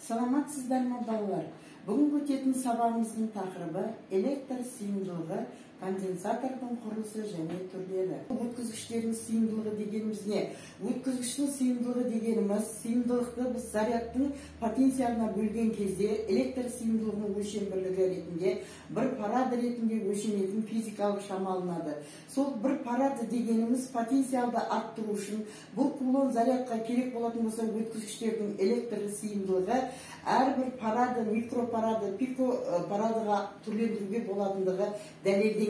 Саламатсыздар ма балалар? Бүгін өтетін сабағымыздың тақырыбы электр сыйымдылығы, конденсатордың құрылысы және түрлері. Өткізгіштердің сыйымдылығы дегеніміз не? Өткізгіштің сыйымдылығы дегеніміз сыйымдылықты біз зарядтың потенциалына бөлген кезде электр сыйымдылығының өлшем бірлігі ретінде бір фарад ретінде өлшенетін физикалық шама алынады. Сол бір фарад дегеніміз потенциалды арттыру үшін бұл кулон зарядқа керек болатын болса өткізгіштердің электр сыйымдылығы әрбір фарады, микрофарады, пикофарадыға түрлендіруге болатындығы дәлелденген.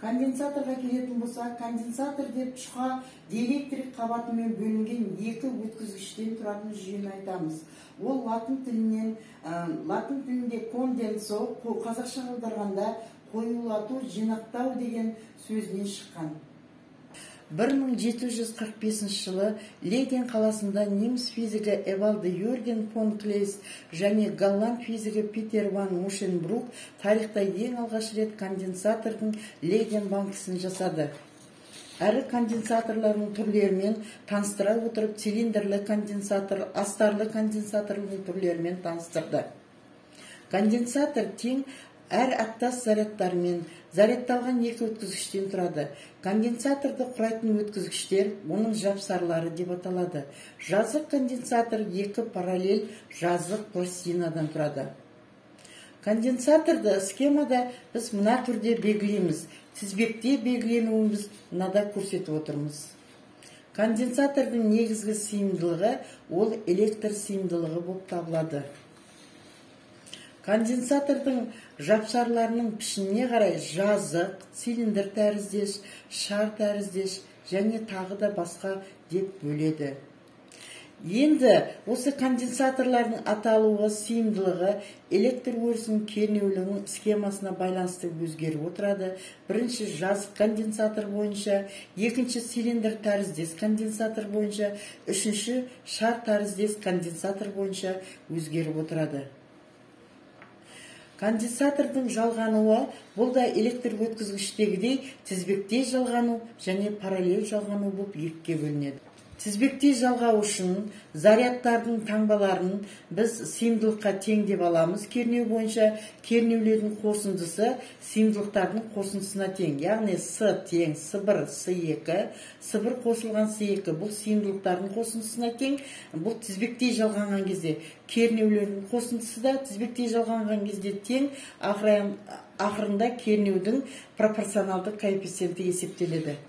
Конденсаторға келетін болса, конденсатор деп шұға диэлектрик қабатымен бөлінген екі өткізгіштен тұратын жүйені айтамыз. Ол латын тілінде конденсо, қазақша аударғанда қоюлату, жинақтау деген сөзінен шыққан. 1745 жылы Лейден қаласында неміс физигі Эвальд Юрген фон Клейс және голланд физигі Питер ван Мушенбрук тарихта ең алғаш рет конденсатордың Лейден банкісін жасады. Әрі конденсаторлардың түрлерімен таныстыра отырып, цилиндрлі конденсатор, астарлы конденсаторлардың түрлерімен таныстырды. Конденсатор тең әр аттас зарядтармен зарядталған екі өткізгіштен тұрады. Конденсаторды құрайтын өткізгіштер оның жапсарлары деп аталады. Жазық конденсатор екі параллель жазық пластинадан тұрады. Конденсаторды схемада біз мына түрде белгілейміз. Тізбекте белгіленуін біз мынада көрсетіп отырмыз. Конденсатордың негізгі сыйымдылығы ол электр сыйымдылығы болып табылады. Конденсатордың жапсарларының пішініне қарай жазық, цилиндр тәріздес, шар тәріздес және тағы да басқа деп бөледі. Енді осы конденсаторлардың аталуы, сыйымдылығы электр өрісінің кернеулігінің схемасына байланысты өзгеріп отырады. Бірінші жазық конденсатор бойынша, екінші цилиндр тәріздес конденсатор бойынша, үшінші шар тәріздес конденсатор бойынша өзгеріп отырады. Конденсатордың жалғануы бұл да электр өткізгіштегідей тізбектей жалғану және параллель жалғану болып екіге бөлінеді. Тізбектей жалғау үшін зарядтардың таңбаларын біз сыйымдылыққа тең деп аламыз. Кернеу бойынша кернеулердің қосындысы сыйымдылықтардың қосындысына тең. Яғни С тең С1, С2, С1 қосылған С2 бұл сыйымдылықтардың қосындысына тең. Бұл тізбектей жалғанған кезде кернеулердің қосындысы да тізбектей жалғанған кезде тең. Ақырында кернеудің пропорционалдық коэффициенті есептеледі.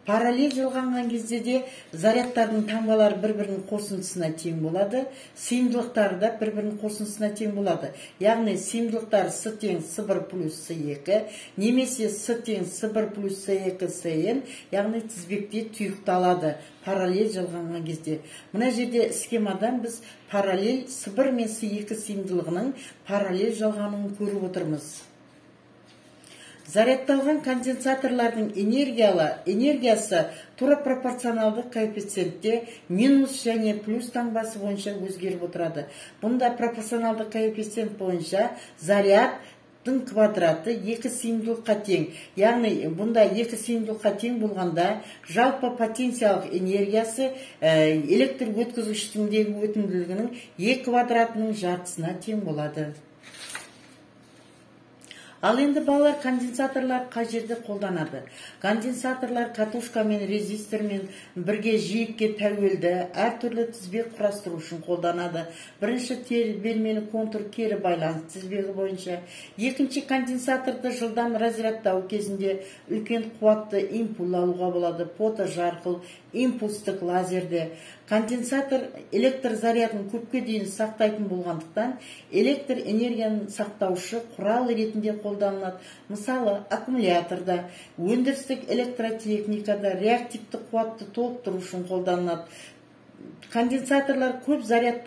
Параллель жалғанған кезде де зарядтардың таңбалары бір-бірінің қосындысына тең болады, сыйымдылықтары да бір-бірінің қосындысына тең болады. Яғни сыйымдылықтар С тең С1 плюс С2, немесе С тең С1 плюс С2 Сн, яғни тізбекте тұйықталады параллель жалғанған кезде. Мына жерде схемадан біз параллель С1 мен С2 сыйымдылығының параллель жалғануын көріп отырмыз. Зарядталған конденсаторлардың энергиясы тура пропорционалдық коэффициентте минус және плюс таңбасы бойынша өзгеріп отырады. Бұнда пропорционалдық коэффициент бойынша зарядтың квадраты екі сыйымдылыққа тең. Яғни бұнда екі сыйымдылыққа тең болғанда жалпы потенциялық энергиясы электр өткізгіштігіндегі өтімділігінің E квадратының жартысына тең болады. Ал енді балалар, конденсаторлар қай жерде қолданады? Конденсаторлар катушка мен резистормен бірге жиекке тәуелді әртүрлі тізбек құрастыру үшін қолданады. Бірінші тербелмелі контур кері байланыс тізбегі бойынша. Екінші конденсаторды жылдам разрядтау кезінде үлкен қуатты импульс алуға болады. Фотожарқыл, импульстық лазерде. Конденсатор электр зарядын көпке дейін сақтайтын болғандықтан электр энергияны сақтаушы құрал ретінде қолданылады. Мысалы, аккумуляторда, өндірістік электротехникада реактивті қуатты толықтыру үшін қолданылады. Конденсаторлар көп заряд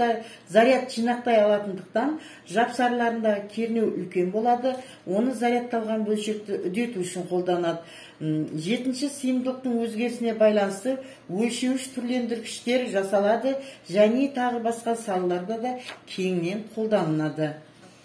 жинақтай алатындықтан жапсарларында кернеу үлкен болады, оны зарядталған бөлшекті үдету үшін қолданады. Жетінші сыйымдылықтың өзгерісіне байланысты өлшеуіш түрлендіргіштер жасалады және тағы басқа салаларда да кеңінен қолданылады.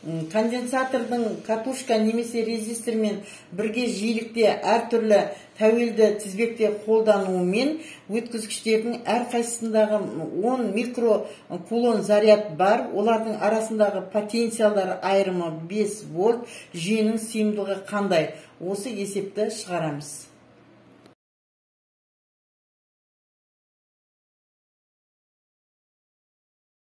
конденсатордың катушка немесе резистормен бірге жиілікте әртүрлі тәуелді тізбекте қолдануымен өткізгіштердің әрқайсысындағы 10 микрокулон заряд бар. Олардың арасындағы потенциалдар айырымы 5 вольт. Жүйенің сыйымдылығы қандай? Осы есепті шығарамыз.